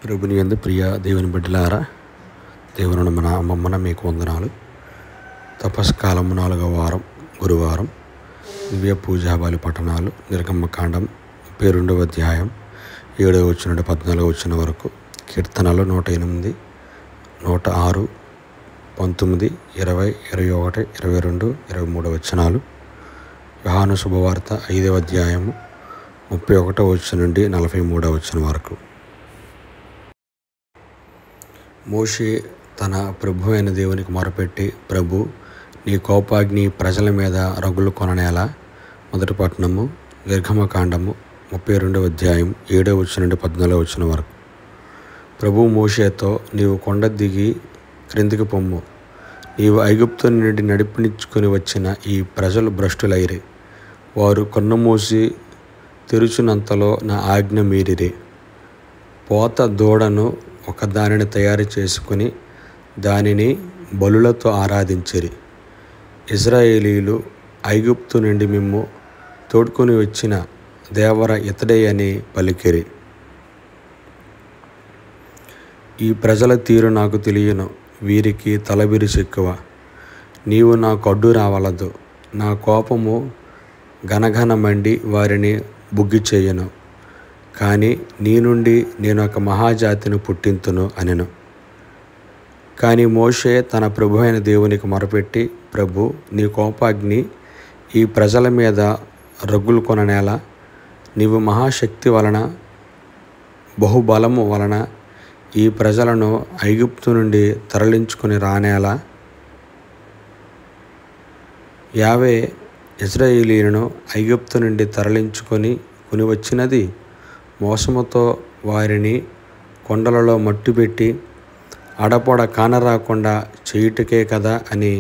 ప్రభుని యందు ప్రియ దేవుని బిడ్డలారా, దేవుని నామమున మీకు వందనాలు. తపస్కాలము 4వ వారం గురువారం. దివ్య పూజాబలి పఠనాలు నిర్గమకాండం 32వ అధ్యాయం 7వ వచనం నుండి 14వ వచనం వరకు. కీర్తనలు 108, 106, 19, 20, 21, 22, 23 వచనాలు. యోహాను శుభవార్త 5వ అధ్యాయము 31వ వచనం నుండి 43వ వచనం వరకు. మోషే తన ప్రభు అయిన దేవునికి మొరపెట్టి, ప్రభు, నీ కోపాగ్ని ప్రజల మీద రగులు కొననేలా. మొదటి పట్టణము నిర్గమకాండము 32వ అధ్యాయం 7వ వచనం నుండి 14వ వచనం వరకు. ప్రభు మోషేతో, నీవు కొండ దిగి క్రిందికి పొమ్ము. నీవు ఐగుప్తు నుండి నడిపించుకొని వచ్చిన ఈ ప్రజలు భ్రష్టులైరి. వారు కన్నుమూసి తెరుచునంతలో నా ఆజ్ఞ మీరిరి. పోత దూడను ఒకదానిని తయారు చేసుకుని దానిని బలులతో ఆరాధించిరి. ఇశ్రాయేలీయులు, ఐగుప్తు నుండి మిమ్ము తోడుకొని వచ్చిన దేవర ఇతడే అని పలికిరి. ఈ ప్రజల తీరు నాకు తెలియను, వీరికి తలబిరుసు ఎక్కువ. నీవు నాకు అడ్డు రావలదు. నా కోపము గనగన మండి వారిని బుగ్గి చేయను. కానీ నీ నుండి నేను ఒక మహాజాతిని పుట్టింతును అనెను. కానీ మోషే తన ప్రభు అయిన దేవునికి మొరపెట్టి, ప్రభు, నీ కోపాగ్ని ఈ ప్రజల మీద రగులు కొననేలా. నీవు మహాశక్తి వలన బహుబలము వలన ఈ ప్రజలను ఐగుప్తు నుండి తరలించుకొని రానేలా. యావే ఇశ్రాయేలీయులను ఐగుప్తు నుండి తరలించుకొని వచ్చినది మోసముతో వారిని కొండలలో మట్టుపెట్టి అడపొడ కానరాకుండా చేయుటకే కదా అని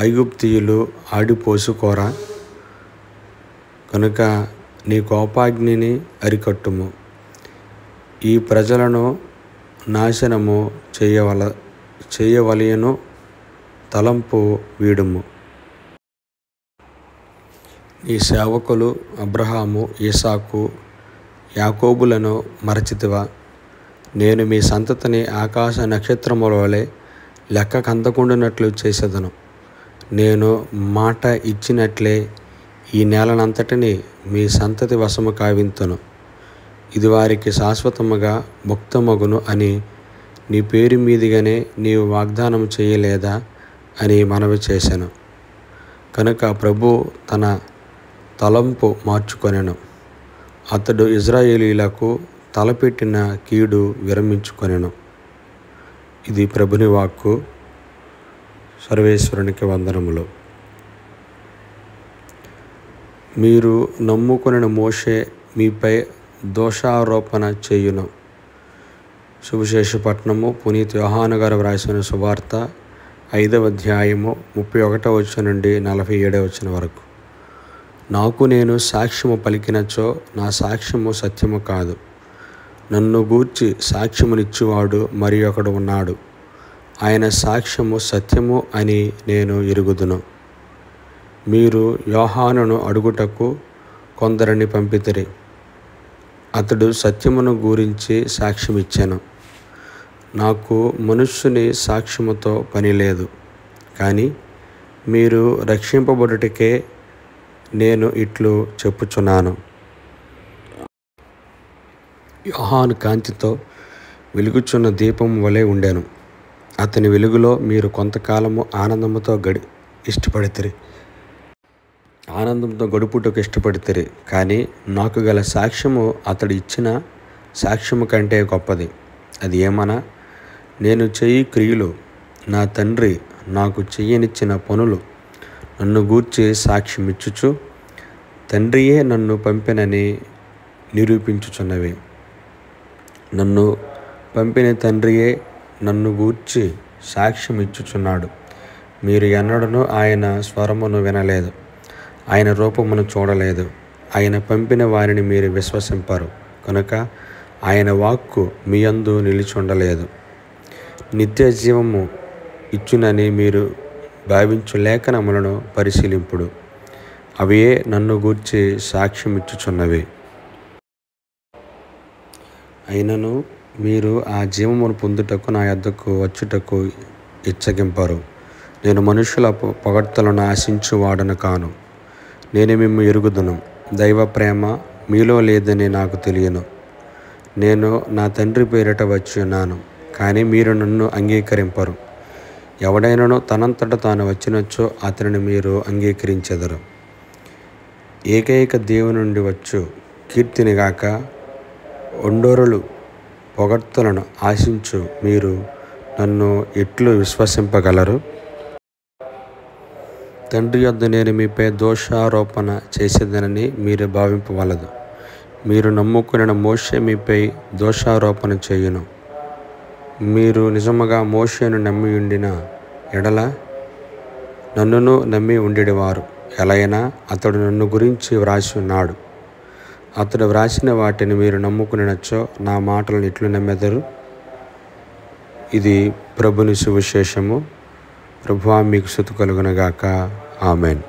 ఐగుప్తీయులు ఆడిపోసుకోరా. కనుక నీ కోపాగ్నిని అరికట్టుము. ఈ ప్రజలను నాశనము చేయవలయను తలంపు వీడుము. నీ సేవకులు అబ్రహాము, ఇస్సాకు, యాకోబులను మరచితివా? నేను మీ సంతతిని ఆకాశ నక్షత్రముల వలె లెక్క కందకుండునట్లు చేసేదను. నేను మాట ఇచ్చినట్లే ఈ నేలనంతటిని మీ సంతతి వశము కావింతును. ఇది వారికి శాశ్వతముగా ముక్తమగును అని నీ పేరు మీదుగానే నీవు వాగ్దానం చేయలేదా అని మనవి చేశాను. కనుక ప్రభు తన తలంపు మార్చుకొనెను. అతడు ఇశ్రాయేలీయులకు తలపెట్టిన కీడు విరమించుకొనెను. ఇది ప్రభుని వాక్కు. సర్వేశ్వరునికి వందనములు. మీరు నమ్ముకొనిన మోషే మీపై దోషారోపణ చేయును. సువిశేషపట్నము పునీత్ యోహాను గారు వ్రాసిన సువార్త 5వ అధ్యాయము 31వ వచనం నుండి 47వ వచనం వరకు. నాకు నేను సాక్ష్యము పలికినచో నా సాక్ష్యము సత్యము కాదు. నన్ను గూర్చి సాక్ష్యమునిచ్చువాడు మరి ఒకడు ఉన్నాడు. ఆయన సాక్ష్యము సత్యము అని నేను ఎరుగుదును. మీరు యోహానును అడుగుటకు కొందరిని పంపితిరి. అతడు సత్యమును గురించి సాక్ష్యమిచ్చాను. నాకు మనుష్యుని సాక్ష్యముతో పని లేదు. కానీ మీరు రక్షింపబడుటకే నేను ఇట్లు చెప్పుచున్నాను. యోహాను కాంతితో వెలుగుచున్న దీపం వలె ఉండెను. అతని వెలుగులో మీరు కొంతకాలము ఆనందంతో గడుపుటకు ఇష్టపడితిరి. కానీ నాకు గల సాక్ష్యము అతడు ఇచ్చిన సాక్ష్యము కంటే గొప్పది. అది ఏమనా, నేను చేయి క్రియలు నా తండ్రి నాకు చెయ్యనిచ్చిన పనులు నన్ను గూర్చి సాక్ష్యమిచ్చుచు తండ్రియే నన్ను పంపినని నిరూపించుచున్నవి. నన్ను పంపిన తండ్రియే నన్ను గూర్చి సాక్ష్యమిచ్చుచున్నాడు. మీరు ఎన్నడూ ఆయన స్వరమును వినలేదు, ఆయన రూపమును చూడలేదు. ఆయన పంపిన వారిని మీరు విశ్వసింపరు, కనుక ఆయన వాక్కు మీ యందు నిలిచుండలేదు. నిత్య జీవము ఇచ్చునని మీరు భావించు లేఖనములను పరిశీలింపుడు. అవియే నన్ను గూర్చి సాక్ష్యమిచ్చుచున్నవి. అయినను మీరు ఆ జీవమును పొందుటకు నా యొద్దకు వచ్చుటకు ఇచ్చగింపరు. నేను మనుషుల పొగడ్తలను ఆశించువాడను కాను. నేను మిమ్ము ఎరుగుదును. దైవ ప్రేమ మీలో లేదని నాకు తెలియను. నేను నా తండ్రి పేరిట వచ్చి ఉన్నాను, కానీ మీరు నన్ను అంగీకరింపరు. ఎవడైనను తనంతట తాను వచ్చినచో అతనిని మీరు అంగీకరించెదరు. ఏకైక దేవుని నుండి వచ్చు కీర్తిని గాక ఒండోరులు పొగడ్తలను ఆశించు మీరు నన్ను ఎట్లు విశ్వసింపగలరు? తండ్రి యొద్ద నేను మీపై దోషారోపణ చేసేదనని మీరు భావింపవలదు. మీరు నమ్ముకున్న మోషే మీపై దోషారోపణ చేయును. మీరు నిజముగా మోషేను నమ్మి ఉండిన ఎడల నన్నును నమ్మి ఉండేవారు. ఎలైనా అతడు నన్ను గురించి వ్రాసి ఉన్నాడు. అతడు వ్రాసిన వాటిని మీరు నమ్ముకునినచో నా మాటలను ఎట్లు నమ్మెదరు? ఇది ప్రభుని సువిశేషము. ప్రభువా మీకు స్తుతి కలుగునుగాక. ఆమెన్.